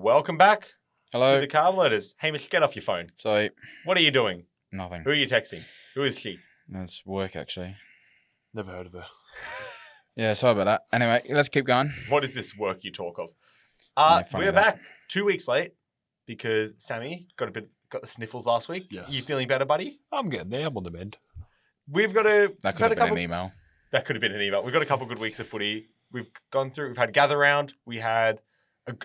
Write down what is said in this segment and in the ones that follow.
Welcome back Hello. to the Carb Loaders. Hamish, get off your phone. Sorry, What are you doing? nothing. Who are you texting? Who is she? That's work, actually. Never heard of her. Yeah, sorry about that. Anyway, let's keep going. What is this work you talk of? Yeah, funny We're that. back 2 weeks late because Sammy got the sniffles last week. Yes. You feeling better, buddy? I'm getting there. I'm on the mend. We've got That could have been an email. That could have been an email. We've got a couple good weeks of footy. We've gone through. We've had gather round. We had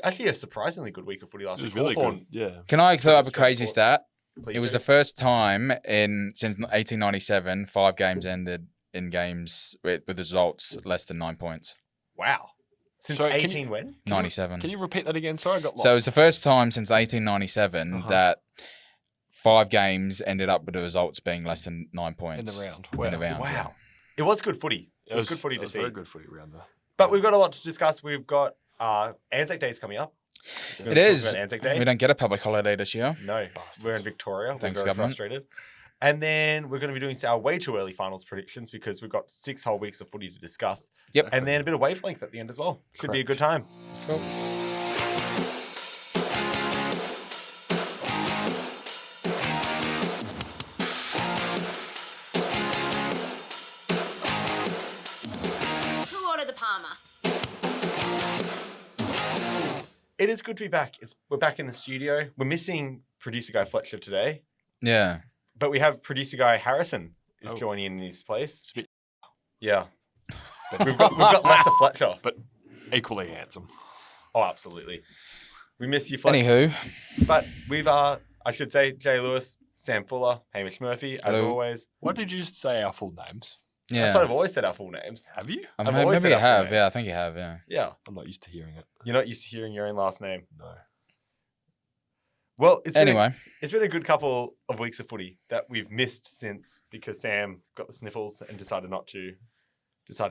actually a surprisingly good week of footy last It was week. really Hawthorn, good. Yeah. Can I throw up a Straight crazy forward. stat? please It was do. the first time since 1897, 5 games ended in games with results less than 9 points. Wow. Since Sorry, can 18 when? 97. Can you repeat that again? Sorry, I got lost. So it was the first time since 1897 that 5 games ended up with the results being less than 9 in points. the round. In the round, Wow. yeah. It was good footy. It was good footy it to was see. Very good footy round there. But we've got a lot to discuss. We've got ANZAC Day is coming up. We're It gonna talk is. about ANZAC Day. We don't get a public holiday this year. No, Bastards. we're in Victoria. Thanks, we're very government. frustrated. And then we're going to be doing our way too early finals predictions because we've got 6 whole weeks of footy to discuss. Yep. And then a bit of wavelength at the end as well. Could be a good time. Cool. Who ordered the Palmer? It is good to be back. We're back in the studio. We're missing producer guy Fletcher today, Yeah. but we have producer guy Harrison is Oh. joining in his place. It's a bit Yeah. we've got lesser Fletcher. but equally handsome. Oh, absolutely. We miss you, Fletcher. Anywho, But we've, I should say, Jay Lewis, Sam Fuller, Hamish Murphy, as Hello. always. Why did you just say our full names? yeah. That's what I've always said our full names. Have you? I I've mean, always maybe said you our full have. names. Yeah, I think you have. Yeah. Yeah. I'm not used to hearing it. You're not used to hearing your own last name. No. Well, it's Anyway, been a good couple of weeks of footy that we've missed since because Sam got the sniffles and decided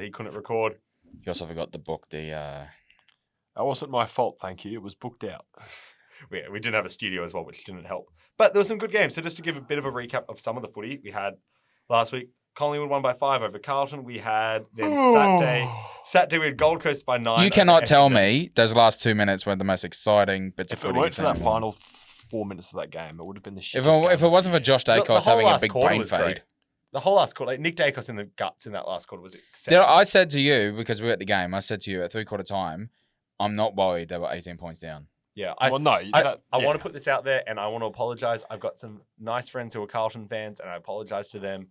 he couldn't record. you also forgot to book the. That wasn't my fault, thank you. It was booked out. We didn't have a studio as well, which didn't help. But there were some good games. So just to give a bit of a recap of some of the footy we had last week, Collingwood won by 5 over Carlton. We had then Saturday we had Gold Coast by 9. You over cannot tell Essendon. me those last 2 minutes were the most exciting bits of If it footy. weren't you've for seen that in a while. final 4 minutes of that game, it would have been the If shittest game it of wasn't the for Josh The Dacos whole having a last big quarter brain was fade. great. The whole last quarter, like Nick Dacos in the guts in that last quarter was Did exceptional. I said to you, because we were at the game, I said to you at 3/4 time, I'm not worried they were 18 points down. Yeah, Well, no. I want to put this out there and I want to apologize. I've got some nice friends who are Carlton fans and I apologize to them.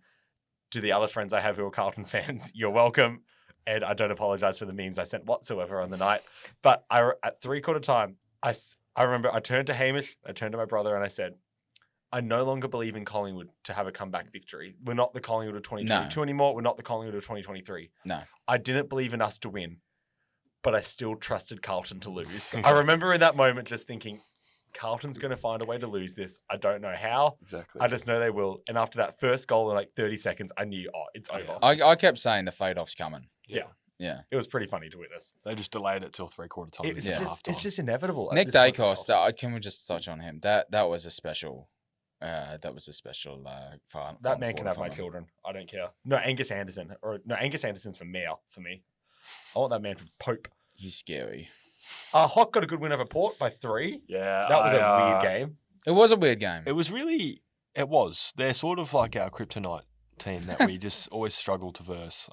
To the other friends I have who are Carlton fans, you're welcome. And I don't apologize for the memes I sent whatsoever on the night. But at 3/4 time, I remember I turned to Hamish, I turned to my brother and I said, I no longer believe in Collingwood to have a comeback victory. We're not the Collingwood of 2022 anymore. We're not the Collingwood of 2023. No. I didn't believe in us to win, but I still trusted Carlton to lose. I remember in that moment just thinking, Carlton's going to find a way to lose this. I don't know how. Exactly. I just know they will. And after that first goal in like 30 seconds, I knew, it's Oh, over. yeah. I kept saying the fade-off's coming. Yeah. Yeah. It was pretty funny to witness. They just delayed it till 3/4 time. It's, instead of just, halftime. it's just inevitable. at Nick this point. Dacos, can we just touch on him? That was a special. Final. That man can quarter have my final. children. I don't care. No, Angus Anderson. Angus Anderson's for mayor for me. I want that man for Pope. He's scary. Hock got a good win over Port by 3. Yeah. That was a weird game. It was a weird game. It was really. It was. They're sort of like our kryptonite team that we just always struggle to verse.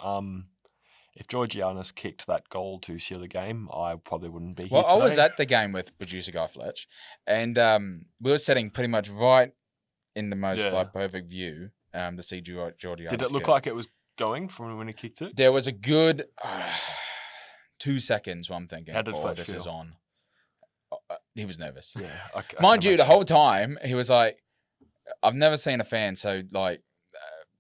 If Georgianis kicked that goal to seal the game, I probably wouldn't be here Well, I was today. at the game with producer Guy Fletch, and we were sitting pretty much right in the most Yeah. perfect view to see Georgianis. Did it look kick. like it was going from when he kicked it? There was a good 2 seconds where I'm thinking, How did Fletch this is feel? on. He was nervous. Yeah. Mind you, the whole time, he was like, I've never seen a fan so like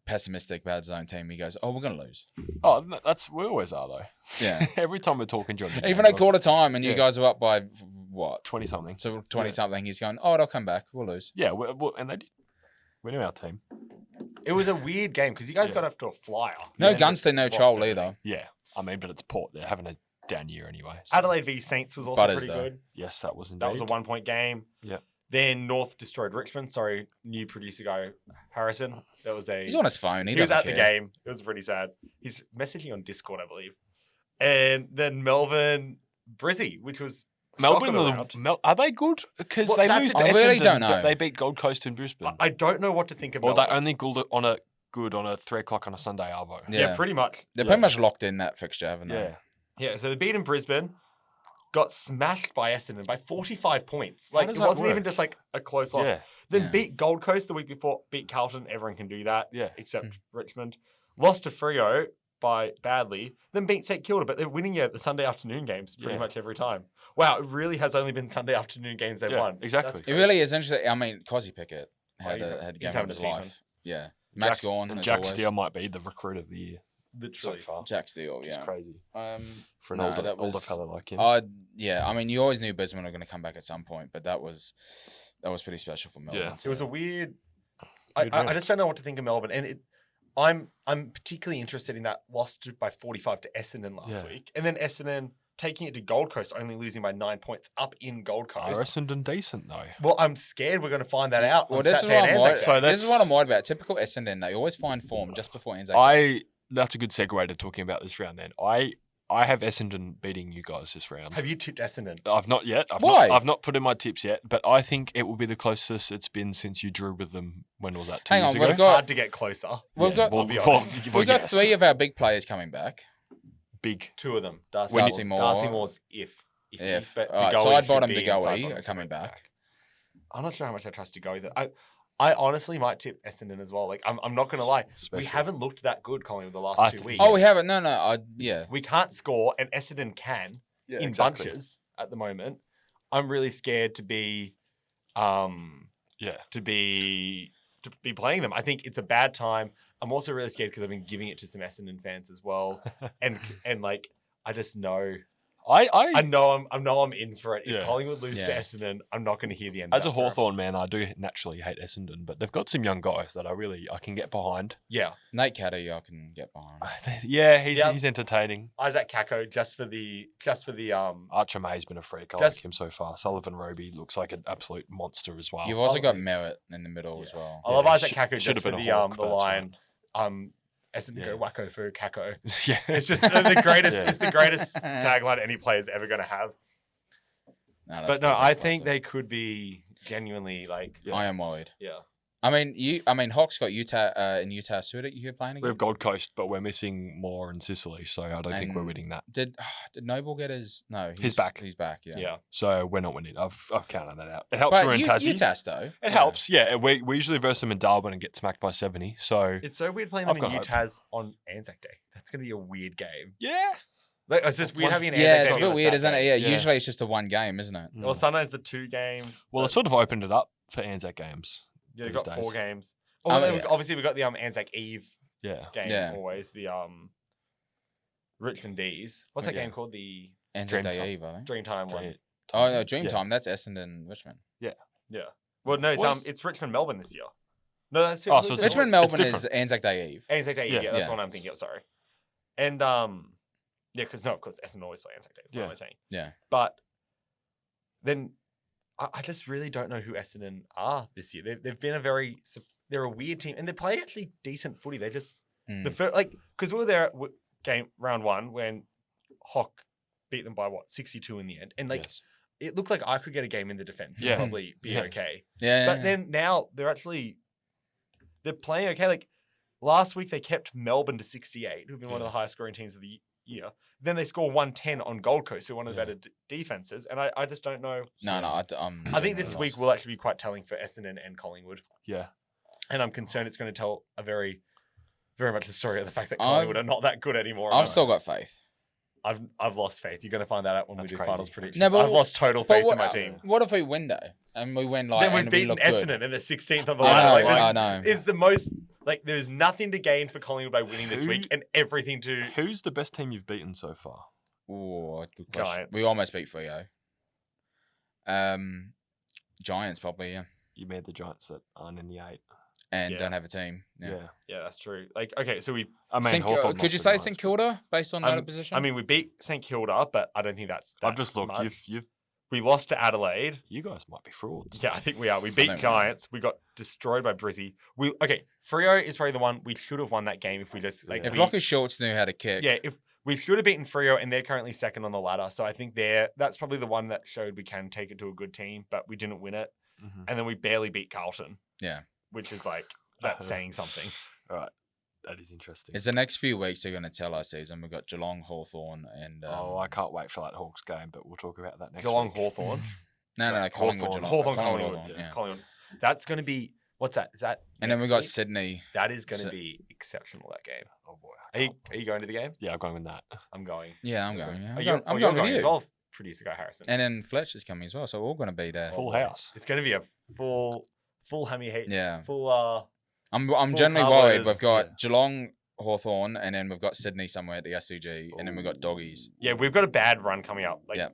pessimistic about his own team. He goes, oh, we're going to lose. Oh, we always are though. Yeah. Every time we're talking, John. Even at quarter time, and you Yeah. guys are up by what? 20 something. So 20 Yeah. something. He's going, oh, they'll come back. We'll lose. Yeah, and they did. We knew our team. It was a weird game because you guys Yeah. got off to a flyer. No And then Gunston, no lost Troll everything. either. Yeah, I mean, but it's Port. They're having a down year anyway. So. Adelaide v Saints was also Butters, pretty though. good. Yes, that was indeed. That was a 1-point game. Yeah. Then North destroyed Richmond. Sorry, new producer guy Harrison. That was a. He's on his phone. He He was doesn't at the care. game. It was pretty sad. He's messaging on Discord, I believe. And then Melbourne Brizzy, which was Melbourne of the round. are they good? Because Well, they that's lose it. to I really Essendon, don't but know. they beat Gold Coast and Brisbane. I don't know what to think of Or they Melbourne. only good on a 3 o'clock on a Sunday arvo. Yeah, pretty much. They're pretty much locked in that fixture, haven't they? Yeah. Yeah, so they beat in Brisbane, got smashed by Essendon by 45 points. How Like, does it that wasn't even work? just like a close loss. Yeah. Then Yeah. beat Gold Coast the week before, beat Carlton. Everyone can do that, Yeah. except Richmond. Lost to Freo by badly, then beat St Kilda, but they're winning the Sunday afternoon games pretty Yeah. much every time. Wow, it really has only been Sunday afternoon games they've Yeah, won. exactly. That's It crazy. really is interesting. I mean, Cozzy Pickett had he's a having game a of his season. life. Yeah. Max Gawn, and as Jack always. Steele might be the recruit of the year so Literally. far. Jack Steele, Which is yeah. crazy for an no, older, that was- older fella like him. Yeah, I mean, you always knew Brisbane were going to come back at some point, but that was pretty special for Melbourne. Yeah. It was a weird. Good I round. just don't know what to think of Melbourne, and I'm particularly interested in that loss by 45 to Essendon last week, and then Essendon taking it to Gold Coast, only losing by 9 points up in Gold Are Coast. Essendon decent though? Well, I'm scared we're going to find that out. Well, on this is, Saturday what and I'm Anzac worried, Day. So this is what I'm worried about. Typical Essendon, they always find form just before Anzac Day. That's a good segue to talking about this round then. I have Essendon beating you guys this round. Have you tipped Essendon? I've not yet. Why? I've not put in my tips yet, but I think it will be the closest it's been since you drew with them. When was that? 2 Hang years on, ago? we've It's got- hard to get closer. We've got I'll be honest. we've got 3 of our big players coming back. big. 2 of them. Darcy Darcy Moore. Moore. Darcy Moore's if. All right, side bottom to Goey Goey are coming back. I'm not sure how much I trust to Goey though. I honestly might tip Essendon as well. Like I'm not gonna lie, we Special. haven't looked that good, Collingwood, the last I 2 think- weeks. Oh, we haven't. No. Yeah. We can't score, and Essendon can in bunches at the moment. I'm really scared to be, to be playing them. I think it's a bad time. I'm also really scared because I've been giving it to some Essendon fans as well, and like I just know. I know I'm in for it. If Yeah. Collingwood lose to Yeah. Essendon, I'm not going to hear the end. As a of that for 'em. Hawthorn man, I do naturally hate Essendon, but they've got some young guys that I can get behind. Yeah, Nate Caddy, I can get behind. Yeah, he's Yep. he's entertaining. Isaac Kako just for the Archer May's been a freak. I Just- like him so far. Sullivan Roby looks like an absolute monster as well. You've also Oh, got yeah. Merritt in the middle as well. I love Yeah, Isaac should- Kako should just have for been a the Hawk, the but that's line. Essendon Yeah. go wacko for Kako. yeah, It's just the greatest. Yeah. It's the greatest tagline any player's ever going to have. That's But no, good, I that's think classic. they could be genuinely like. Yeah. I am worried. Yeah. I mean, Hawks got Utah in Utah. Who are you playing we again? have Gold Coast, but we're missing Moore and Sicily, so I don't think we're And- winning that. Did Noble get his? No, He's back. He's back. Yeah. Yeah. So we're not winning. I've counted that out. It helps But we're in Tassie. UTAS though. It helps, yeah. We usually verse them in Darwin and get smacked by 70. So It's so weird playing I've them in got hope. Utah's on Anzac Day. That's going to be a weird game. yeah, Like, it's just weird One- having an Anzac Yeah, it's a game on bit weird, isn't it? Saturday. Yeah, Yeah. usually it's just a one game, isn't it? Well, sometimes the 2 games. Well, it but- sort of opened it up for Anzac games. yeah, they've these got days. 4 games. Oh, Oh, then yeah. obviously we've got the Anzac Eve Yeah, game Yeah. always. The Richmond D's. What's that Yeah. game called? The Anzac Dreamtime. Day Eve, I think. Dreamtime one. Oh no, Yeah. Dreamtime. That's Essendon, Richmond. Yeah. Well, no, Was- it's Richmond Melbourne this year. No, that's Oh, so it's Richmond it's Melbourne is different. Anzac Day Eve. Anzac Day. Yeah, Yeah. that's Yeah. what I'm thinking of. Sorry. And yeah, because Essendon always play Anzac Day. That's what Yeah. I'm saying. Yeah. But then I just really don't know who Essendon are this year. They've been they're a weird team, and they play actually decent footy. They just Mm. the first because we were there at game round 1 when Hock beat them by 62 in the end, and Yes. it looked like I could get a game in the defense Yeah. and probably be Yeah. okay. Yeah. But then now they're playing okay. Like last week they kept Melbourne to 68, who've been one of Yeah. the highest scoring teams of the year. Then they score 110 on Gold Coast, who are one of the Yeah. better defenses. And I just don't know. no, I think this week will actually be quite telling for Essendon and Collingwood. Yeah. And I'm concerned it's going to tell a very, very much the story of the fact that I've- Collingwood are not that good anymore. I've still got faith. I've lost faith. You're going to find that out when That's we do crazy. finals predictions. No, but I've lost total But faith what, in my team. what if we win though? And we win like Then we've and we beaten look good. Essendon and they're 16th on the I ladder. know, Like, I there's- know. It's the most there's nothing to gain for Collingwood by winning this week Who- and everything to Who's the best team you've beaten so far? Oh, good question. Giants. We almost beat Freo. Giants probably, yeah, You made the Giants that aren't in the 8. and Yeah. don't have a team. Yeah. Yeah, that's true. Like, okay, so we I mean, Hawthorn could lost you to say Giants, St but- Kilda based on that position? I mean, we beat St Kilda, but I don't think that's. I've that just looked. much. You've We lost to Adelaide. you guys might be frauds. Yeah, I think we are. We think beat we are. Giants. We got destroyed by Brizzy. Freo is probably the one we should have won that game if we just like. if we, Lockie Schultz knew how to kick, yeah, if We should have beaten Freo, and they're currently second on the ladder. So I think that's probably the one that showed we can take it to a good team, but we didn't win it. Mhm. And then we barely beat Carlton. Yeah. Which is like, that's saying something. All right. That is interesting. It's the next few weeks are going to tell our season. We've got Geelong, Hawthorn, and... I can't wait for that Hawks game, but we'll talk about that next Geelong week. Hawthorn. No, Collingwood, Hawthorn. Geelong. Hawthorn, Collingwood, Collingwood. yeah. Collingwood. That's going to be, what's that? Is that And then next we got week? Sydney. That is going to So- be exceptional, that game. Oh, boy. Are you going to the game? Yeah, I'm going with that. I'm going. Yeah, I'm going. Yeah. I'm going with as you. well, producer guy Harrison. And then Fletcher's coming as well, so we're all going to be there. Full house. It's going to be a full hammy heat. Yeah. Full, I'm full generally Carb worried. Loaders, We've got yeah. Geelong, Hawthorn, and then we've got Sydney somewhere at the SCG, and then we've got Doggies. yeah, we've got a bad run coming up. Like, Yeah.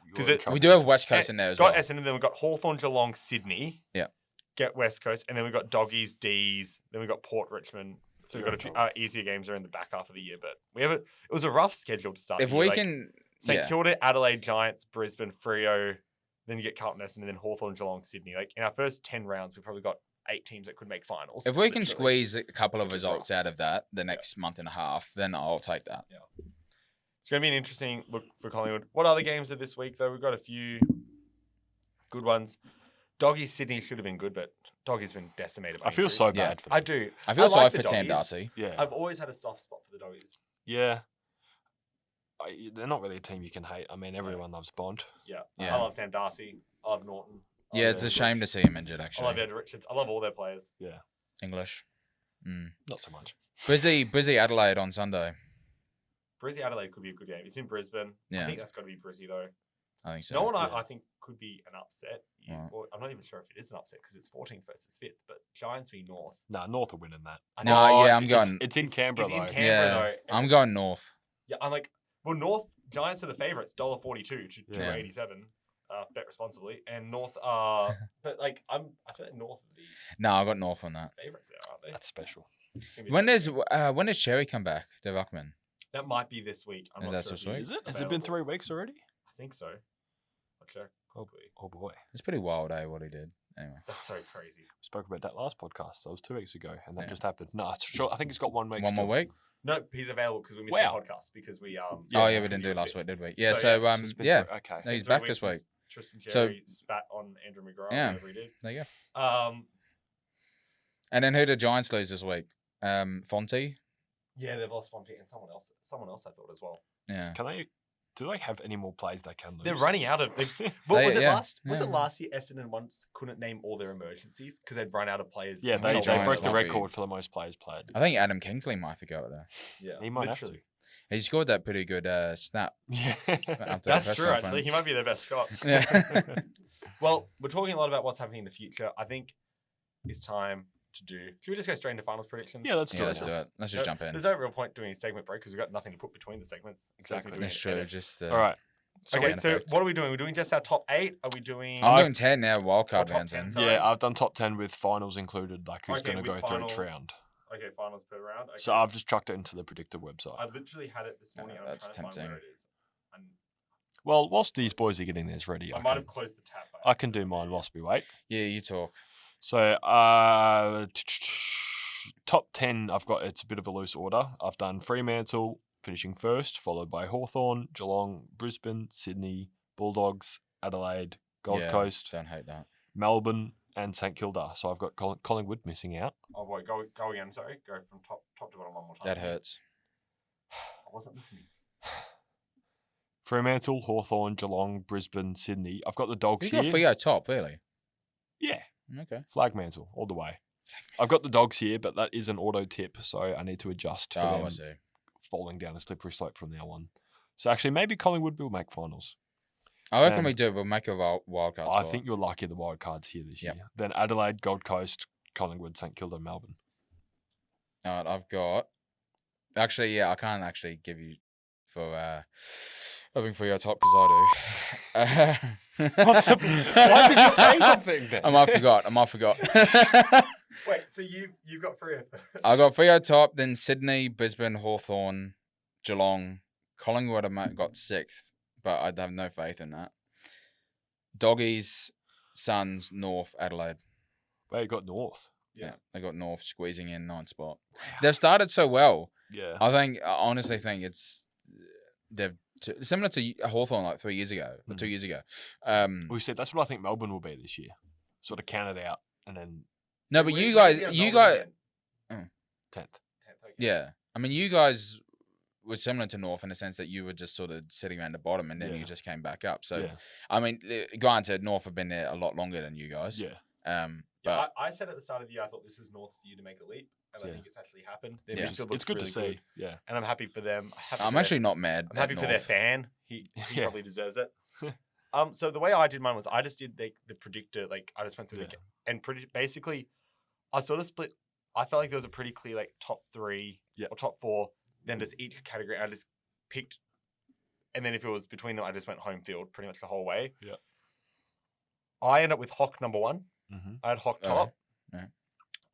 Because You're in it- trouble. We do have West Coast in there as well. got Essendon, then we've got Hawthorn, Geelong, Sydney. Yeah. Get West Coast, and then we've got Doggies, D's, then we've got Port Richmond. So we've got a few easier games are in the back half of the year, but it was a rough schedule to start. If the we year. Like, can... St Yeah. Kilda, Adelaide, Giants, Brisbane, Freo, then you get Carlton, Essendon, and then Hawthorn, Geelong, Sydney. Like in our first 10 rounds, we probably got 8 teams that could make finals. If we can literally. squeeze a couple of Which is results out of that the next month and a half, then I'll take that. It's going to be an interesting look for Collingwood. What other games are this week, though? We've got a few good ones. Doggies, Sydney should have been good, but Doggies been decimated by I feel injuries. so Yeah. bad for them. I do. I feel sorry like for the Sam Doggies. Darcy. Yeah. I've always had a soft spot for the Doggies. Yeah. They're not really a team you can hate. I mean, everyone loves Bond. Yeah. Yeah. I love Sam Darcy. I love Norton. I Yeah, love it's a Edward. shame to see him injured, I love actually. Ed Richards. I love all their players. English. Not so much. Busy Adelaide on Sunday. Brizzy Adelaide could be a good game. It's in Brisbane. Yeah. I think that's got to be Brizzy, though. I think so. No one yeah. I think could be an upset. Right. Or, I'm not even sure if it is an upset because it's 14th versus 5th, but Giants v North. Nah, North are winning that. I No, know, yeah, it's- I'm going. It's in Canberra, It's in though. Canberra, Yeah, though. I'm going North. Yeah, I'm like, well, North Giants are the favourites, $1.42 to Yeah. $2.87. Bet responsibly, and North are, but like I feel like North are the No, I got North on that. favourites there, aren't they? That's special. It's gonna be When does Cherry come back? The Ruckman. that might be this week. I'm Is not that sure this if week? he's Is it? Has it been available. 3 weeks already? I think so. Not sure. Probably. Oh, boy. It's pretty wild, what he did. Anyway. That's so crazy. We spoke about that last podcast. That was 2 weeks ago, and that Yeah. just happened. No, it's sure. I think he's got 1 week. One more still. week? No, he's available because we missed Wow. the podcast because we Oh yeah, we because didn't he do was last sick. week, did we? Yeah, So, so yeah, So it's been yeah. 3 okay. No, he's 3 back weeks this week. since Tristan So- Cherry spat on Andrew McGrath, Yeah. whatever he did. There you go. Um, And then who did Giants lose this week? Fonte? yeah, they've lost Fonte and someone else I thought as well. Yeah. Do they have any more plays they can lose? They're running out of. What was it yeah, last? Was it yeah. last year? Essendon once couldn't name all their emergencies because they'd run out of players. Yeah, to they help Giants broke the might be- record for the most players played. I think Adam Kingsley might have to go there. Yeah, He might have literally. He scored that pretty good snap. Yeah. after the That's press true. Actually, he conference. might be their best shot. Yeah. Well, we're talking a lot about what's happening in the future. I think it's time to do. Should we just go straight into finals predictions? Yeah, let's Yeah, do let's it. do it. Let's just jump in. There's no real point doing a segment break because we've got nothing to put between the segments. Exactly. Doing That's it true. edit. Just All right. Okay, in so effect. what are we doing? We're doing just our top 8. Are we doing? I'm doing 10 now, wildcard top rounds 10, in. sorry. Yeah, I've done top 10 with finals included, like who's Okay, going to with go through each final- round. Okay, finals per round. Okay. So I've just chucked it into the predictor website. I literally had it this morning. I'm that's trying to find where tempting. it is. And Well, whilst these boys are getting theirs ready, I I might can, have closed the tab. I can do mine whilst we wait. Yeah, you talk. So, top 10, I've got, it's a bit of a loose order. I've done Fremantle finishing first, followed by Hawthorn, Geelong, Brisbane, Sydney, Bulldogs, Adelaide, Gold Yeah, Coast, Don't hate that. Melbourne, and St Kilda. So I've got Collingwood missing out. Oh boy, go again. Sorry, go from top to bottom one more time. That hurts. I wasn't listening. Fremantle, Hawthorn, Geelong, Brisbane, Sydney. I've got the Dogs You got here. Freo top, really? Yeah, Okay. flag mantle all the way. I've got the Dogs here, but that is an auto tip, so I need to adjust for Oh, I them see. falling down a slippery slope from now on. So actually, maybe Collingwood will make finals. I reckon Um, we do. We'll make a wildcard I spot. think you're lucky the wild cards here this Yep. year. Then Adelaide, Gold Coast, Collingwood, St Kilda, Melbourne. All right, I've got. Actually, yeah, I can't actually give you for having for your top because I do. Why did you say something then? I might forgot. Wait, so you've got Freo first. I got Freo top, then Sydney, Brisbane, Hawthorn, Geelong, Collingwood. I might got 6th, but I have no faith in that. Doggies, Suns, North, Adelaide. Well, you got North. Yeah, I got North squeezing in 9th spot. They've started so well. Yeah. I honestly think it's similar to Hawthorn like 3 years ago or 2 years ago. We said that's what I think Melbourne will be this year. Sort of count it out and then No, but Where- you where guys, did you Melbourne guys, again? 10th. 10th, okay. yeah. I mean, you guys were similar to North in the sense that you were just sort of sitting around the bottom and then you Yeah. just came back up. So, Yeah. I mean, granted, North have been there a lot longer than you guys. Yeah. But I said at the start of the year I thought this was North's year to make a leap, and I Yeah. think it's actually happened. Their Yeah. midfield It's looks good really to see. good, Yeah. and I'm happy for them. I'm actually not mad. I'm happy at for their North. fan. He Yeah. probably deserves it. So the way I did mine was I just did the predictor. Like I just went through Yeah. and basically, I sort of split. I felt like there was a pretty clear like top 3 Yeah. or top 4. Then just each category, I just picked, and then if it was between them, I just went home field pretty much the whole way. Yeah. I ended up with Hock number 1. Mm-hmm. I had Hock Oh, top. yeah.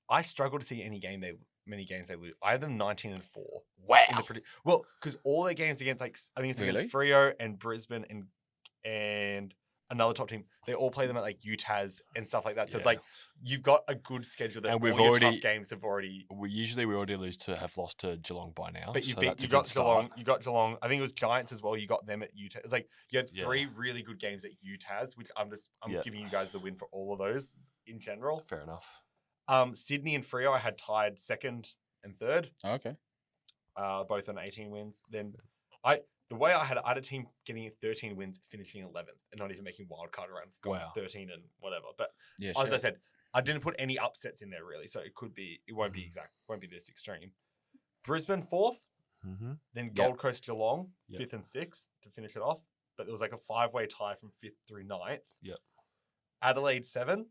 I struggled to see many games they lose. I had them 19-4. Wow. In the well, because all their games against I think it's Really? against Freo and Brisbane and another top team, they all play them at like UTAS and stuff like that. So it's Yeah. like you've got a good schedule that And we've all your already- tough games have already. we already have lost to Geelong by now. But you so beat, that's you a got good Geelong. start. You got Geelong. I think it was Giants as well. You got them at UTAS. It's like you had Yeah. 3 really good games at UTAS, which I'm Yeah. giving you guys the win for all of those in general. Fair enough. Sydney and Freo I had tied 2nd and 3rd. Oh, okay. Both on 18 wins. Then the way I had a team getting 13 wins, finishing 11th, and not even making wildcard around going Wow. 13 and whatever. But Yeah, as I sure. said, I didn't put any upsets in there really, so it won't be won't be this extreme. Brisbane 4th, Mm-hmm. then Yeah. Gold Coast Geelong Yeah. 5th and 6th to finish it off. But there was like a 5-way tie from 5th through 9th. Yep. Adelaide 7,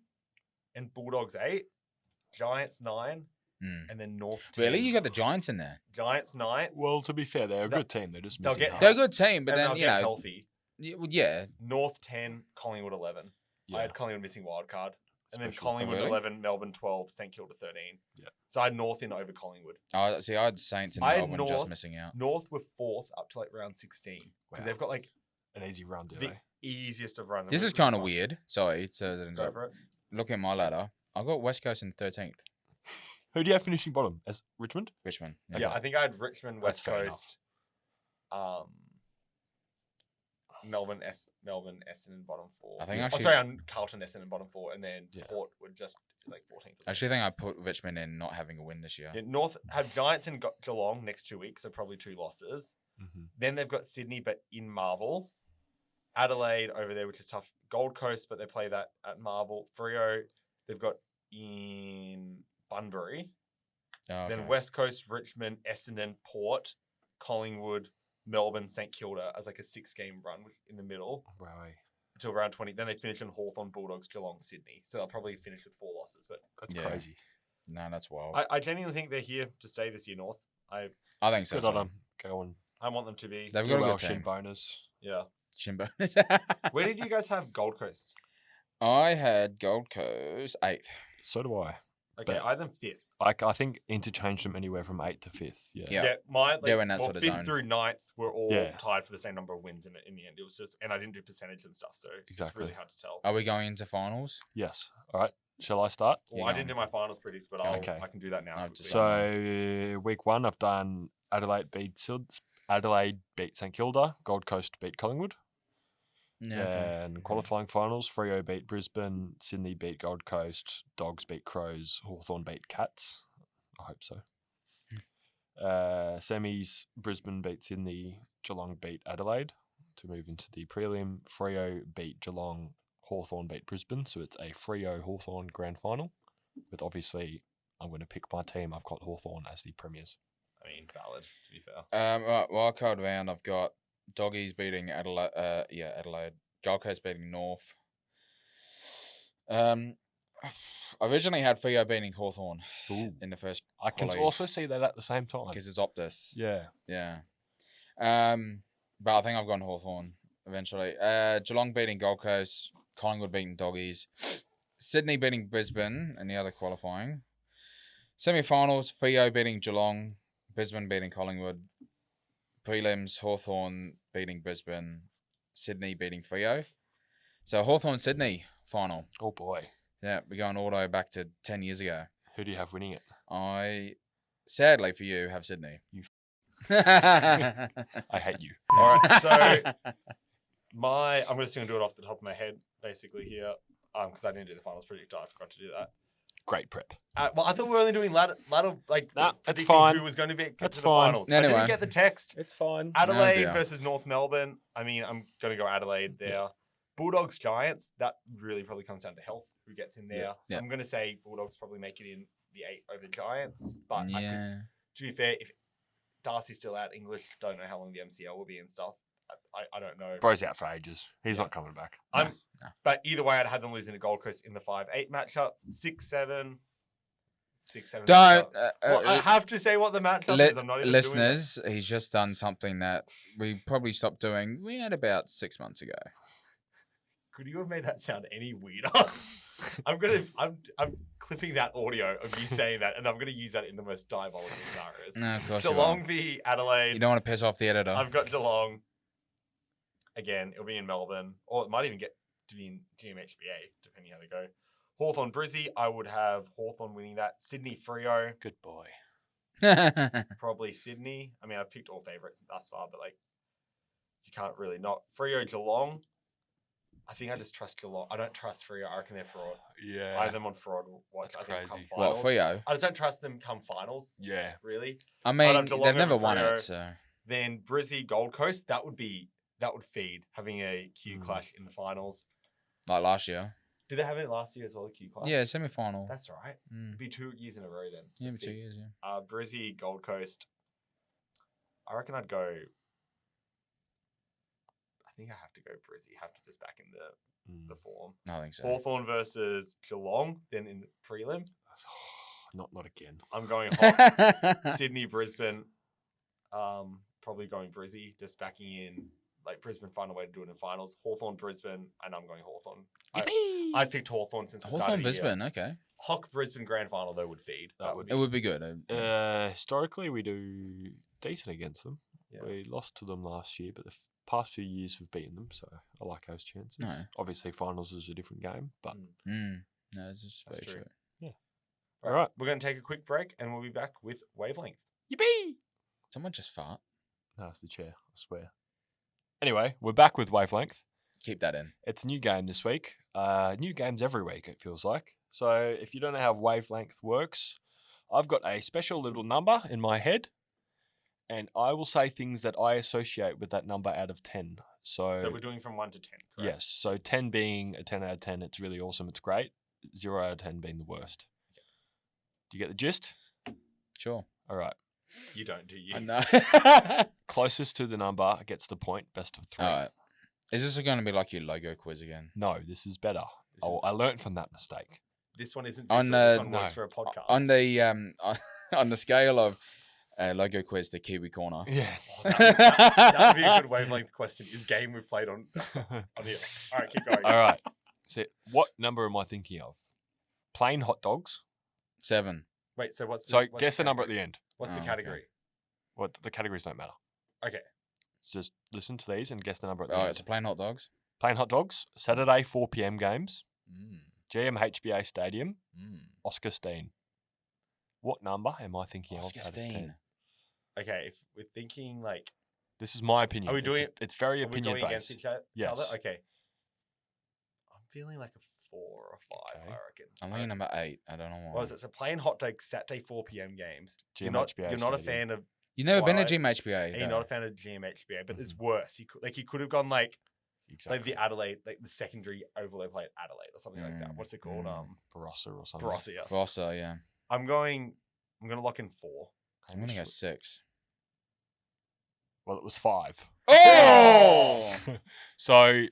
and Bulldogs 8, Giants 9, Mm. and then North 10. Really, you got the Giants in there. Giants 9. Well, to be fair, they're a They'll- good team. They're just they'll missing get- half. They're a good team, but and then they'll you get know, healthy. yeah. North 10, Collingwood 11. Yeah. I had Collingwood missing wildcard. And then Especially- Collingwood really? 11, Melbourne 12, St Kilda 13. Yeah. So I had North in over Collingwood. Oh, see, I had Saints and I had Melbourne just North- missing out. North were 4th up to like round 16. Because Wow. they've got like An easy run, do the they? easiest of runs. This is kind of weird. Sorry, Go for it. look at my ladder. I got West Coast in 13th. Who do you have finishing bottom? As Richmond? Richmond. Yeah, I think I had Richmond, That's West fair Coast, Melbourne, Essendon, bottom 4. I think Oh, actually- sorry, I'm Carlton, Essendon, bottom 4. And then Yeah. Port were just like 14th. I actually think I put Richmond in not having a win this year. Yeah, North have Giants and got Geelong next 2 weeks, so probably 2 losses. Mm-hmm. Then they've got Sydney, but in Marvel. Adelaide over there, which is tough. Gold Coast, but they play that at Marvel. Freo, they've got in Bunbury. Oh, Then okay. West Coast, Richmond, Essendon, Port, Collingwood, Melbourne, St Kilda as like a 6-game run in the middle Wow. until round 20. Then they finish in Hawthorn, Bulldogs, Geelong, Sydney. So they'll probably finish with 4 losses. But That's Yeah. crazy. No, that's wild. I genuinely think they're here to stay this year, North. I think so. Good on too. them. Go on. I want them to be. They've Do got a well, good shin team. bonus. Yeah. Shin bonus. Where did you guys have Gold Coast? I had Gold Coast 8th. So do I. Okay, But- I had them 5th. I think interchange them anywhere from 8th to 5th. Yeah. Yeah. Mine, They're in that sort of 5th zone. through 9th were all Yeah. tied for the same number of wins in the end. It was just, and I didn't do percentage and stuff, so it's Exactly. really hard to tell. Are we going into finals? Yes. All right. Shall I start? Well, you I go didn't on. do my finals predict, but Okay. I can do that now. I've just- So week 1, I've done Adelaide beat St Kilda, Gold Coast beat Collingwood, Yeah. and qualifying finals: Freo beat Brisbane, Sydney beat Gold Coast, Dogs beat Crows, Hawthorn beat Cats. I hope so. Semis: Brisbane beat Sydney, Geelong beat Adelaide. To move into the prelim, Freo beat Geelong, Hawthorn beat Brisbane. So it's a Freo Hawthorn grand final. With obviously, I'm going to pick my team. I've got Hawthorn as the premiers. I mean, valid, to be fair. Right, wildcard round, I've got Doggies beating Adelaide. Adelaide. Gold Coast beating North. I originally had Freo beating Hawthorn Ooh. in the first I can quality also see that at the same time. because it's Optus. Yeah. Yeah. But I think I've gone Hawthorn eventually. Geelong beating Gold Coast. Collingwood beating Doggies. Sydney beating Brisbane and the other qualifying. Semi-finals, Freo beating Geelong. Brisbane beating Collingwood. Prelims, Hawthorn beating Brisbane. Sydney beating Freo. So Hawthorn-Sydney final. Oh boy. Yeah, we're going all the way back to 10 years ago. Who do you have winning it? I, sadly for you, have Sydney. I hate you. All right, so I'm just going to do it off the top of my head, basically here, because I didn't do the finals predictor. I forgot to do that. Great prep. Well, I thought we were only doing ladder like Nah, that's predicting fine. who was going to get That's to the fine. finals. I Anyway. didn't get the text. It's fine. Adelaide dear. versus North Melbourne. I mean, I'm going to go Adelaide there. Yeah. Bulldogs Giants. That really probably comes down to health. Who gets in there? Yeah. I'm going to say Bulldogs probably make it in the 8 over Giants. But Yeah. to be fair, if Darcy's still out, English don't know how long the MCL will be and stuff. I don't know. Bro's out for ages. He's not coming back. No. But either way, I'd have them losing to Gold Coast in the 5-8 matchup. 6-7. 6-7. Don't. Well, I have to say what the matchup is. I'm not even listeners, he's just done something that we probably stopped doing. We had about 6 months ago. Could you have made that sound any weirder? I'm clipping that audio of you saying that, and I'm gonna use that in the most diabolical scenarios. No, of course you Geelong won't. v Adelaide. You don't want to piss off the editor. I've got Geelong. Again, it'll be in Melbourne, or it might even get to be in GMHBA, depending how they go. Hawthorn Brizzy, I would have Hawthorn winning that. Sydney Freo, Good boy. probably Sydney. I mean, I've picked all favourites thus far, but like, you can't really not. Freo Geelong. I think I just trust Geelong. I don't trust Freo. I reckon they're fraud. Yeah. I have them on fraud watch. That's I think come crazy. finals. What, Freo? I just don't trust them come finals. Yeah. Really. I I'd mean, have Geelong they've never over won Freo. it, so. Then Brizzy Gold Coast. That would feed having a Q clash in the finals. Like last year. Did they have it last year as well? A Q clash. Yeah, semi-final. That's right. It'd be 2 years in a row then. Yeah, 2 years, yeah. Brizzy Gold Coast. I reckon I'd go. I think I have to go Brizzy. Have to just back in the form. I think so. Hawthorn versus Geelong. Then in the prelim, Not again. I'm going hot. Sydney, Brisbane. Probably going Brizzy. Just backing in. Like Brisbane find a way to do it in finals. Hawthorn, Brisbane, and I'm going Hawthorn. I've picked Hawthorn since the start Hawthorn, of the year. Brisbane, okay. Hock Brisbane grand final though would feed. That would It would be good. Historically, we do decent against them. Yeah. We lost to them last year, but the past few years we've beaten them, so I like those chances. No. Obviously, finals is a different game, but No, this is That's very true. true. all right. We're going to take a quick break and we'll be back with Wavelength. Yippee! Someone just fart. No, it's the chair, I swear. Anyway, we're back with Wavelength. Keep that in. It's a new game this week. New games every week, it feels like. So if you don't know how Wavelength works, I've got a special little number in my head, and I will say things that I associate with that number out of 10. So we're doing from 1 to 10, correct? yes, so 10 being a 10 out of 10, it's really awesome, it's great. 0 out of 10 being the worst. Do you get the gist? Sure. All right. You don't, do you? I know. Closest to the number gets the point, best of 3. All right. Is this going to be like your logo quiz again? No, this is better. I learned from that mistake. This one isn't. On, this one no. works for a podcast. On the on the scale of logo quiz to Kiwi Corner. Yeah. That would be a good Wavelength question. Is game we've played on here. All right, keep going. All right. So what number am I thinking of? Plain hot dogs. 7. Wait, so what's So what's guess the number at category? the end. What's the Oh, okay. category? What the categories don't matter. Okay. So just listen to these and guess the number at the Oh, end. it's a plain hot dogs. Plain hot dogs. Saturday 4 p.m. games. Mm. GMHBA Stadium. Mm. Oscar Steen. What number am I thinking Oscar of? Out of 10? Steen. Okay, if we're thinking like, This is my opinion. Are we doing It's very are we opinion going against based. each other? Yes. Okay. I'm feeling like a 4 or a 5, Okay. I reckon. I'm thinking number 8. I don't know why. What was it? So plain hot dog Saturday 4 p.m. games. You're not GMHBA a Stadium. fan of. You've never been to Twilight, GMHBA. And you're though. not a fan of GMHBA, but there's worse. He could have gone like the Adelaide, like the secondary overlay play at Adelaide or something like that. What's it called? Barossa or something. Barossa. Barossa, yeah. I'm gonna lock in 4. I'm going to go 6. Well, it was 5. Oh! So,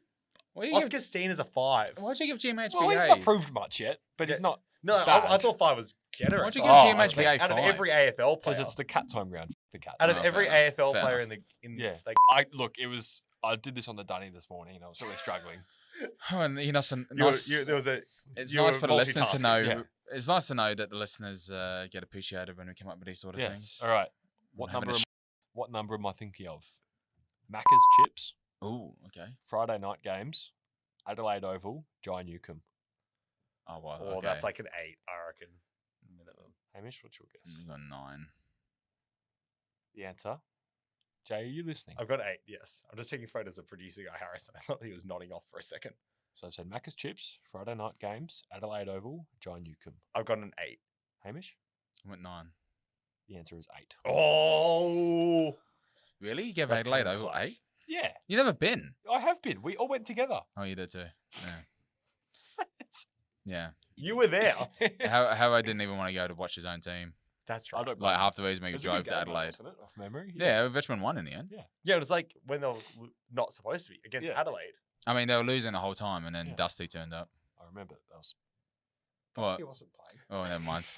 Why you Oscar Steen is a 5. Why'd you give GMHBA? well, he's not proved much yet, but he's Yeah. not. No, I Bad. thought 5 was generous. Why'd you give GMHBA Out of 5? every AFL Because player, it's the cat time round. The cat. out of No, every fair AFL enough. player Fair in Yeah. like I did this on the Dunny this morning, and I was really struggling. And you know, some you were- nice, there was a. it's you nice were for the listeners to know. multitasking. Yeah. It's nice to know that the listeners get appreciated when we come up with these sort of things. All right. What having number? a What number am I thinking of? Macca's Chips. Oh, okay. Friday night games. Adelaide Oval. Jai Newcomb. Oh, well, Oh, okay. that's like an 8, I reckon. Hamish, what's your guess? You got 9. The answer Jay, are you listening? I've got 8, yes. I'm just taking photos of producer guy Harrison. I thought he was nodding off for a second. So I've said Macca's Chips, Friday night games, Adelaide Oval, John Newcombe. I've got an 8. Hamish? I went 9. The answer is 8. Oh! Really? You gave That's Adelaide kinda Oval close. 8? Yeah, You never been? I have been. We all went together. Oh, you did too. Yeah. Yeah. You were there. How I didn't even want to go to watch his own team. That's I right. don't Like blame half the reason you. we It was a drove good to game, though, Adelaide. wasn't it? Off memory. Yeah, Richmond won in the end. Yeah, it was like when they were not supposed to be against Yeah. Adelaide. I mean, they were losing the whole time, and then Yeah. Dusty turned up. I remember that was. What? He wasn't playing. Oh, never mind.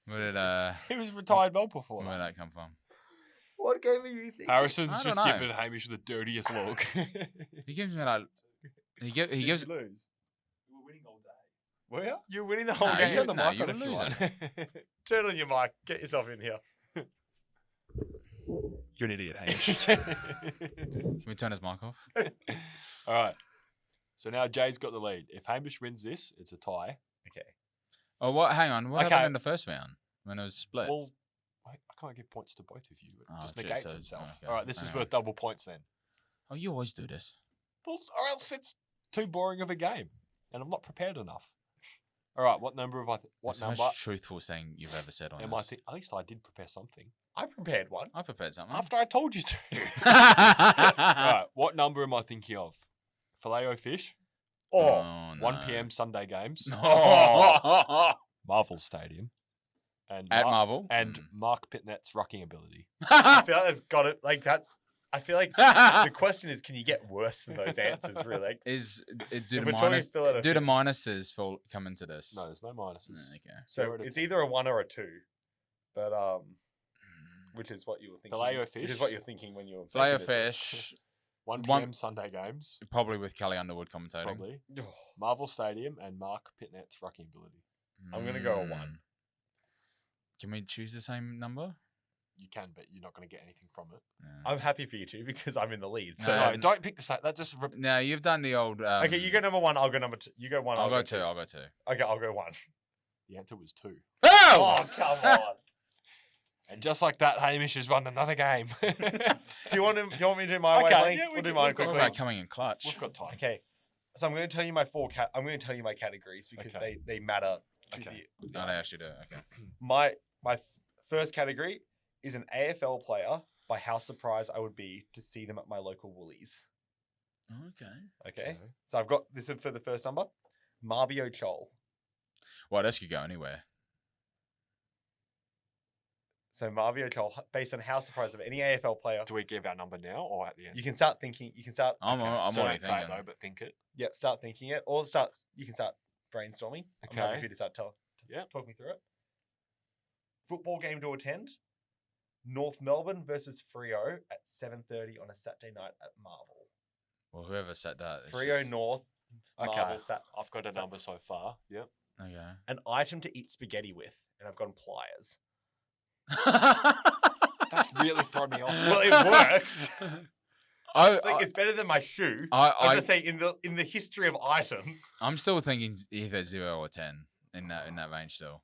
Where did He was retired well before where did that. that come from? What game are you thinking? Harrison's I don't just know. giving Hamish the dirtiest look. He gives me like he gives. You lose. You were winning all day. Were you? You're winning the whole No, game. you- Turn the no, mic you on were if you losing. want. Turn on your mic. Get yourself in here. You're an idiot, Hamish. Can we turn his mic off? All right. So now Jay's got the lead. If Hamish wins this, it's a tie. Okay. Oh, what? Hang on. What Okay. happened in the first round when it was split? Well, I can't give points to both of you. It Oh, just geez, negates so- itself. okay. All right, this is Alright. worth double points then. Oh, you always do this. Well, or else it's too boring of a game, and I'm not prepared enough. All right, what number have I? What That's the number most truthful thing you've ever said on am I? this. At least I did prepare something I prepared one. I prepared something. after I told you to. All right, what number am I thinking of? Filet-O-Fish, Oh, no. 1 p.m. Sunday games, At Marvel Stadium, and Marvel. and Mm. Mark Pitnett's rucking ability. I feel like that's got it. Like that's. I feel like the question is, can you get worse than those answers? Really? Like, do if the we're talking minus still at a do the 50. minuses fall come into this? No, there's no minuses. Okay. So 0 to it's 10. either a 1 or a 2, but which is what you were thinking. Filet-O-Fish. Which is what you're thinking when you're Filet thinking of this is- fish, 1 One- p.m. Sunday games, probably with Kelly Underwood commentating. probably. Oh, Marvel Stadium and Mark Pitnett's rucking ability. I'm gonna go a 1. Mm. Can we choose the same number? You can, but you're not going to get anything from it. Yeah. I'm happy for you two because I'm in the lead. No, So No, Um, don't pick the same. That just No, you've done the old. okay, you go number 1. I'll go number 2. You go 1. I'll go 2. I'll go 2. Okay, I'll go 1. the answer was 2. Oh! Oh come on! And just like that, Hamish has won another game. Do you want me to do my Okay, wavelength? yeah, we we'll do can- mine we've got Talk quickly. about coming in clutch. We've got time. Okay, so I'm going to tell you my I'm going to tell you my categories because Okay. they matter. To Okay. the No, they actually do. Okay. My first category is an AFL player. By how surprised I would be to see them at my local Woolies. Okay. Okay, so I've got this is for the first number. Marbio Chol. Well, this could go anywhere. So Marbio Chol, based on how surprised of any AFL player, Do we give our number now or at the end? you can start thinking. You can start. I'm So already don't say it thinking. though, but think it. Yep, start thinking it, or start. You can start brainstorming. I'm happy Okay. for you to start Yep. talk me through it. Football game to attend. North Melbourne versus Freo at 7:30 on a Saturday night at Marvel. Well, whoever said that. it's Freo just- North. Okay. Marvel I've got a number so far. Yep. Okay. An item to eat spaghetti with, and I've gone pliers. That's really thrown me off. Well, it works. I, Like it's better than my shoe. I, I'm I, gonna say in the history of items, I'm still thinking either 0 or 10 in that range still.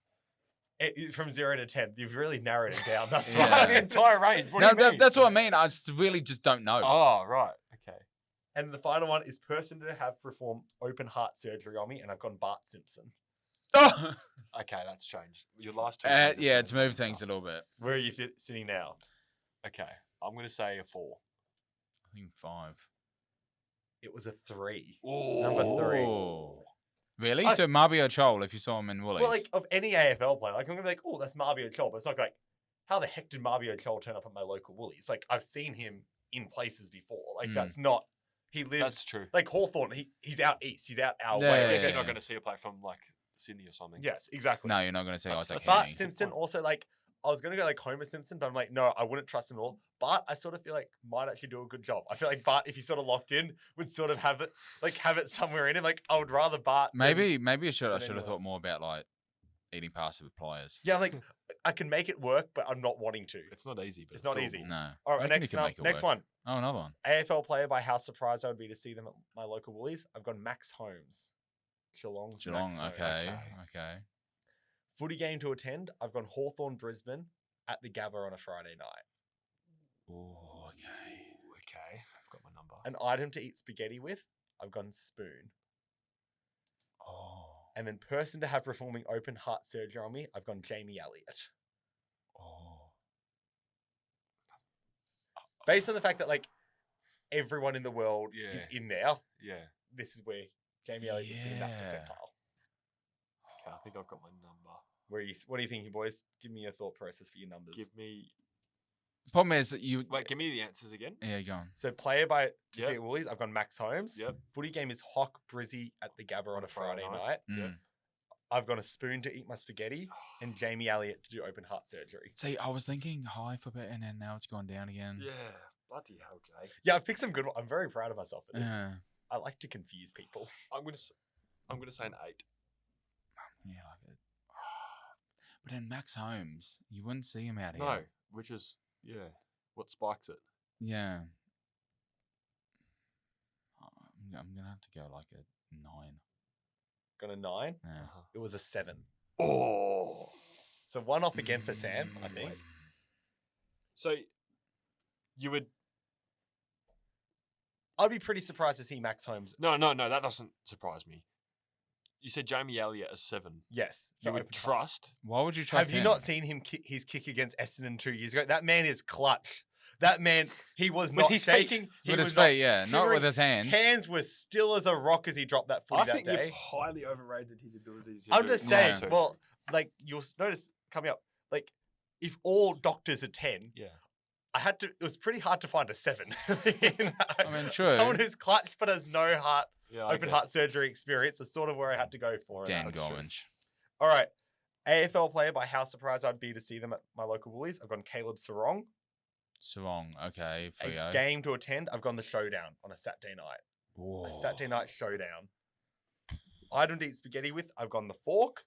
from 0 to 10, you've really narrowed it down. That's Yeah. why. The entire range. What No, do you mean? that's what I mean. I really just don't know. Oh, right. Okay. And the final one is person to have performed open heart surgery on me, and I've gone Bart Simpson. Oh! Okay, that's changed. Your last two. Yeah, things have it's changed moved some things a stuff. little bit. Where are you sitting now? Okay, I'm going to say a 4. I think 5. It was a 3. Ooh. Number 3. Oh. Really? I- So Marbio Chol, if you saw him in Woolies. Well, like of any AFL player, like I'm gonna be like, oh, that's Marbio Chol, but it's not like, how the heck did Marbio Chol turn up at my local Woolies? Like I've seen him in places before. Like Mm. that's not. He lives That's true. like Hawthorne. He's out east. He's out our Yeah, way. yeah, I guess Like, you're yeah. not going to see a play from like Sydney or something. Yes, exactly. no, you're not going to say That's- Isaac that's- Bart Heaney. Simpson point. also like I was gonna go like Homer Simpson, but I'm like, no, I wouldn't trust him at all. Bart, I sort of feel like might actually do a good job. I feel like Bart, if he's sort of locked in, would sort of have it somewhere in him. Like I would rather Bart. than- Maybe I should than have anyone thought else. more about like eating pasta with pliers. Yeah, like I can make it work, but I'm not wanting to. It's not easy, but It's not doable. easy. No. All I right, reckon you next can one. make it Next work. one. Oh, another one. AFL player by how surprised I would be to see them at my local Woolies. I've gone Max Holmes. Geelong's Geelong. Max Holmes. Okay. Okay. Okay. Footy game to attend. I've gone Hawthorn Brisbane at the Gabba on a Friday night. Oh, okay. I've got my number. An item to eat spaghetti with, I've gone spoon. Oh. And then person to have performing open heart surgery on me, I've gone Jamie Elliott. Oh. Based on the fact that like everyone in the world Yeah. is in there, Yeah. this is where Jamie Elliott gets in that Yeah. percentile. Okay, I think I've got my number. What are you thinking, boys? Give me your thought process for your numbers. Give me. Problem is that you. Wait, give me the answers again. Yeah, go on. So player by to Yep. see at Woolies, I've gone Max Holmes. Yep. Footy game is Hock Brizzy at the Gabba on a Friday night. Yep. I've got a spoon to eat my spaghetti and Jamie Elliott to do open heart surgery. See, I was thinking high for a bit, and then now it's gone down again. Yeah. Bloody hell, Jay. Yeah, I've picked some good ones. I'm very proud of myself for this. Yeah. I like to confuse people. I'm gonna say an 8. Yeah, like it. But then Max Holmes, you wouldn't see him out here. No, which is what spikes it. Yeah. I'm gonna have to go like a 9. Got a 9. Yeah. It was a 7. Oh. So one off again for Sam, I think. So you would I'd be pretty surprised to see Max Holmes. no, that doesn't surprise me. You said Jamie Elliott as 7. Yes. You for would open heart. trust. Why would you trust Have you him? not seen him his kick against Essendon 2 years ago? That man is clutch. That man, he was not his feet. shaking. He With was his not feet, yeah, not with shivering. his hands. Hands were still as a rock as he dropped that footy I that think day. you've highly overrated his ability to I'm do just it. saying, Yeah. well, like you'll notice coming up, like if all doctors are 10, Yeah. it was pretty hard to find a 7. I mean, true. Someone who's clutch but has no Yeah. I open get heart surgery experience was sort of where I had to go for. in that. Dan that's true. Gorminge. All right. AFL player, by how surprised I'd be to see them at my local Woolies. I've gone Caleb Sarong. Sarong, okay, A Frio. game to attend. I've gone the showdown on a Saturday night. Whoa. A Saturday night showdown. Item to eat spaghetti with. I've gone the fork.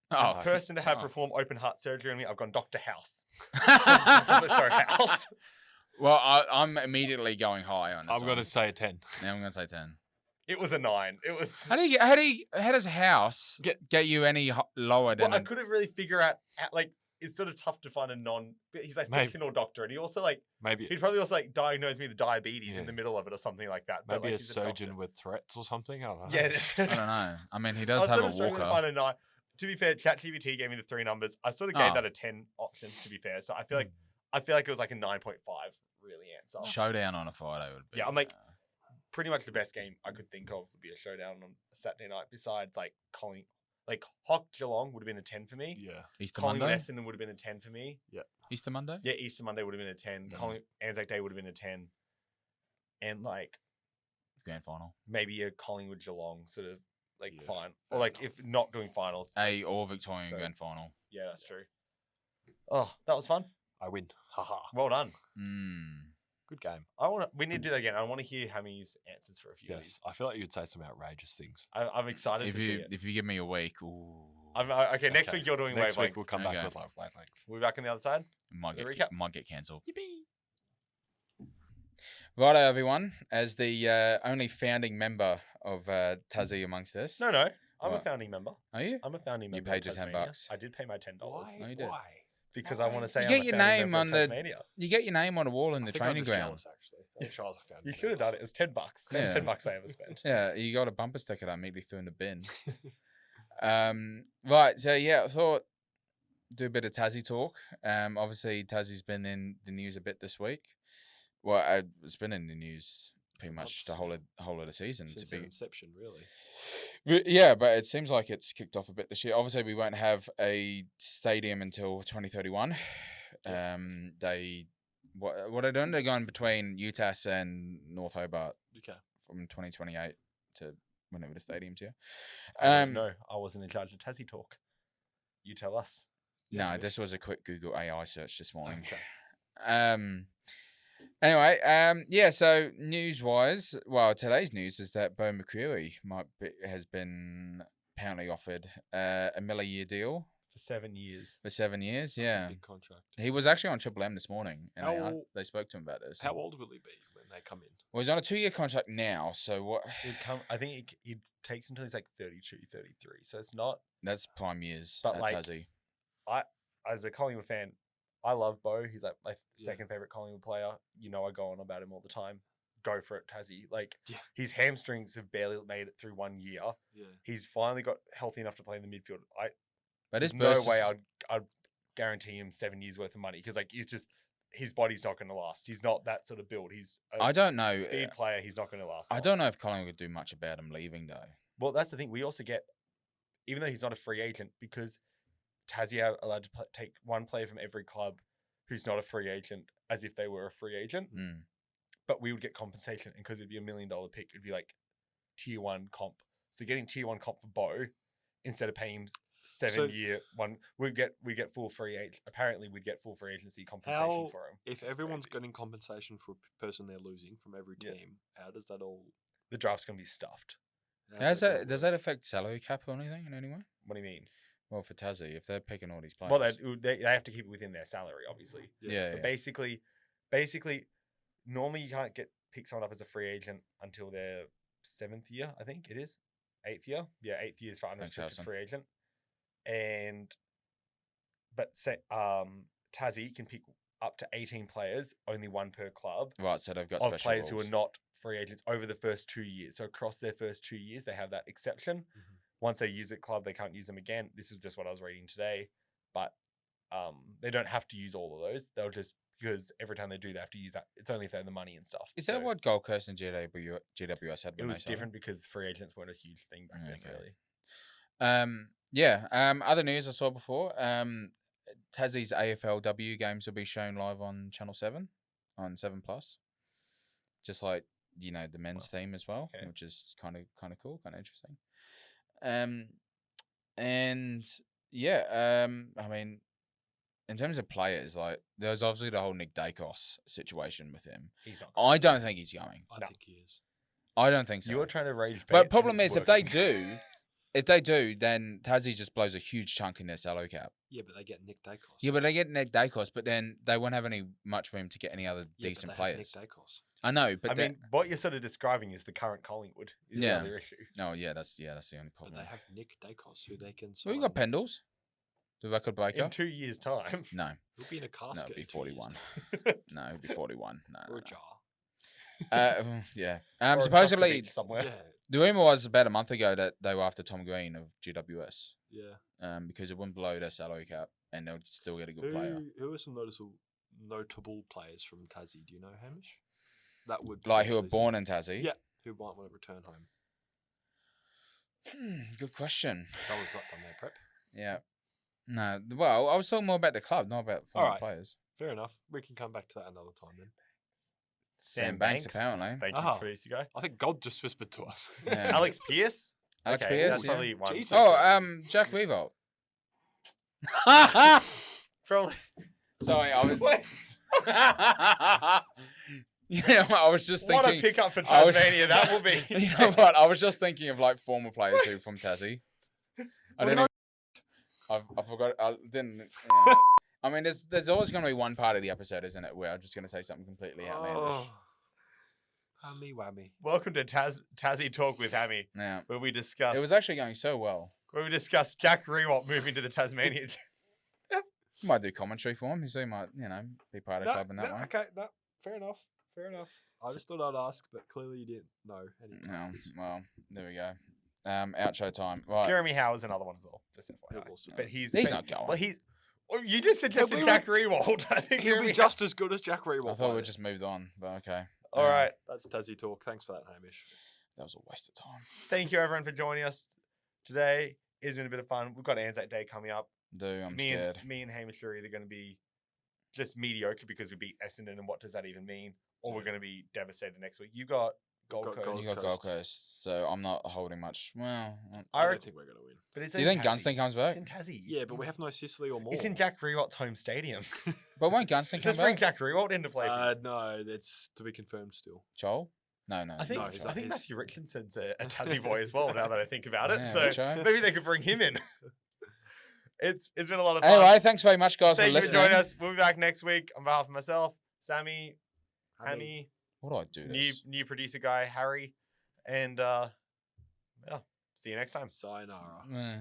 Oh, Person to have oh. perform open heart surgery on me. I've gone Dr. House. From the show House. Well, I'm immediately going high on this. I'm one. going to say a 10. Yeah, I'm gonna say 10. It was a 9. It was. How does House get you any lower than? Well, I couldn't really figure out. Like, it's sort of tough to find a non. He's like a Maybe. fictional doctor, and he also like Maybe he'd probably also like diagnose me with diabetes in Yeah. the middle of it or something like that. But, maybe like, a he's doctor. surgeon with threats or something. I don't know. Yeah. I don't know. I mean, he I does was have sort a of struggling to walker. find a 9. To be fair, ChatGPT gave me the 3 numbers. I sort of gave Oh. that a 10 options. To be fair, so I feel like it was like a 9.5 really answer. Showdown on a Friday would be. Yeah, I'm like- Pretty much the best game I could think of would be a showdown on a Saturday night. Besides like Hock Geelong would have been a 10 for me. Yeah. Easter Collingwood Monday. Essendon would have been a 10 for me. Easter Monday. Yeah, Easter Monday would have been a 10. Nice. ANZAC Day would have been a 10. And like Grand final. maybe a Collingwood Geelong sort of like Yeah, fine. fair Or like enough. if not doing finals. Or Victorian So- Grand final. Yeah, that's true. Oh, that was fun. I win. Haha. Well done. Good game. We need to do that again. I want to hear Hammy's answers for a few of these. Yes. I feel like you'd say some outrageous things. I'm excited If to see you it. if you give me a week, ooh, Okay, next week you're doing Next Wavelength. week we'll come Okay. back with Wavelength. We'll be back on the other side. it might The get recap. might get cancelled. Righto, everyone. As the only founding member of Tassie amongst us, No, I'm a What? founding member. are you? I'm a founding You member. paid of your $10. Tasmania. I did pay my $10 No, you did. Why? because I want to say You I'm get a your founding name member of on the- Tasmania. You get your name on a wall in I the think I'm training just ground. jealous, actually. I wish I was a founding You should have done it. It was $10. That's Yeah. $10 I ever spent. Yeah, you got a bumper sticker that I immediately threw in the bin. Right, so yeah, I thought do a bit of Tassie talk. Obviously Tassie's been in the news a bit this week. Well, it's been in the news pretty much the whole of the season. Since To their be inception, really. yeah, but it seems like it's kicked off a bit this year. Obviously, we won't have a stadium until 2031. What they're doing? They're going between UTAS and North Hobart Okay. from 2028 to whenever the stadium's here. No, I wasn't in charge of Tassie Talk. You tell us. No, Yeah, this was a quick Google AI search this morning. Okay. Anyway, yeah. So news-wise, well, today's news is that Bo McCreary has been apparently offered a $1 million deal For 7 years. for 7 years. That's a Yeah, big contract. he was actually on Triple M this morning, and they spoke to him about this. How old will he be when they come in? Well, he's on a 2-year contract now. So what? I think it takes until he's like 32, 33. So it's not. That's prime years But, at like, Tassie. As a Collingwood fan, I love Bo. He's like my Yeah. second favorite Collingwood player. You know, I go on about him all the time. Go for it, Tassie. Like Yeah. his hamstrings have barely made it through 1 year. Yeah. He's finally got healthy enough to play in the midfield. But There's his no burst way is- I'd guarantee him 7 years worth of money because like he's just his body's not going to last. He's not that sort of build. He's a I don't know. speed player. He's not going to last. I long. don't know if Collingwood would do much about him leaving though. Well, that's the thing. We also get, even though he's not a free agent, because Tassie are allowed to take one player from every club who's not a free agent as if they were a free agent. Mm. But we would get compensation, and because it'd be $1 million pick, it'd be like tier 1 comp. So getting tier 1 comp for Bo instead of paying him 7-year one, we get full free agent. Apparently, we'd get full free agency compensation for him. If That's everyone's crazy. getting compensation for a person they're losing from every Yeah. team, how does that all? The draft's gonna be stuffed. Does that affect salary cap or anything in any way? What do you mean? Well, for Tassie, if they're picking all these players. Well, they have to keep it within their salary, obviously. yeah. But basically, normally you can't pick someone up as a free agent until their 7th year, I think it is. 8th year. Yeah, 8th year is for unrestricted Harrison. free agent. But Tassie can pick up to 18 players, only one per club, Right, so they've got of special players rules. who are not free agents over the first 2 years. So across their first 2 years, they have that exception. Mhm. Once they use a club, they can't use them again. This is just what I was reading today. But they don't have to use all of those. They'll just, because every time they do, they have to use that. It's only if they have the money and stuff. Is that So what Gold Coast and GWS had? it when they was started? different because free agents weren't a huge thing back then, Okay. really. Other news I saw before. Tassie's AFLW games will be shown live on Channel 7 on 7 Plus. Just like, the men's theme as well, Okay. which is kind of cool, kind of interesting. I mean, in terms of players, like there's obviously the whole Nick Dacos situation with him. He's not. I don't think he's going. I No. think he is. I don't think so. You're trying to rage bait. But and problem it's is, if they working. do, then Tassie just blows a huge chunk in their salary cap. Yeah, but they get Nick Dacos. Yeah, but they get Nick Dacos, but then they won't have any much room to get any other Yeah, but decent they have players. Nick Dacos. I know, but I mean, what you're sort of describing is the current Collingwood. Is Yeah. the other issue. no, yeah, that's the only But problem. they have Nick Dacos, who they can. Well, you got sign. Pendles, the record breaker. In 2 years' time. No, He'll be in a no, casket. it'd be in 2 years' 41. time. No, it'd be 41. No, Or no, a jar. no. Yeah. Or across the Supposedly, beach somewhere. Yeah, the rumor was about a month ago that they were after Tom Green of GWS. yeah. Because it wouldn't blow their salary cap, and they'll still get a good player. Who are some notable players from Tassie? Do you know, Hamish? That would Like who were potentially born in Tassie. Yeah, who might want to return home. Good question. Someone's not done their prep. Yeah. No, well, I was talking more about the club, not about former Alright. players. Fair enough. We can come back to that another time then. Sam Banks, apparently. Thank Ah. you for this, you guy. I think God just whispered to us. Yeah. Alex Pierce. Alex Okay, Pierce, That's yeah. probably one. Jesus. Oh, Jack Revolt. Probably. Sorry, I was. Wait, Yeah, I was just what a thinking. pickup for I was- Tasmania that will be. You know what? I was just thinking of like former players who from Tassie. I Well, didn't. I forgot. I didn't. Yeah. I mean, there's always going to be one part of the episode, isn't it, where I'm just going to say something completely outlandish. Oh. Hammy whammy. Welcome to Tassie Talk with Hammy, Yeah, where we discuss it was actually going so well. Jack Rewalt moving to the Tasmania. Might do commentary for him, so he might, be part of the club in that way. Okay, no, fair enough. Fair enough. I just thought I'd ask, but clearly you didn't know any No, players. well, there we go. Outro time. Right. Jeremy Howe's another one as well. Just FYI. Who also- But he's not going. Well, you just suggested we Jack Rewalt. I think He'll Jeremy be just as good as Jack Rewalt. I thought we just moved on, but okay. All right. That's Tassie Talk. Thanks for that, Hamish. That was a waste of time. Thank you everyone for joining us today. It's been a bit of fun. We've got ANZAC Day coming up. I'm me scared. and Hamish are either going to be just mediocre because we beat Essendon, and what does that even mean? Or we're going to be devastated next week. You got Gold Got Coast, Gold You got Coast. Gold Coast, so I'm not holding much. Well, I I don't reckon, think we're going to win. but it's do you in think Tassie. Gunston comes back? It's in Tassie. Yeah, but we have no Sicily or more. It's in Jack Rewalt's home stadium. But won't Gunston come Just bring back? Jack Rewalt into play. No, it's to be confirmed still. Joel? No. I think No, not is Joel. I think his- Matthew Richardson's a Tassie boy as well. Now that I think about it, Yeah, so Richo. maybe they could bring him in. It's been a lot of fun. Anyway, thanks very much, guys, Thank for you for listening. joining us. We'll be back next week on behalf of myself, Sammy, Hammy, What do I do this? new producer guy Harry, and yeah, see you next time. Sayonara. Eh.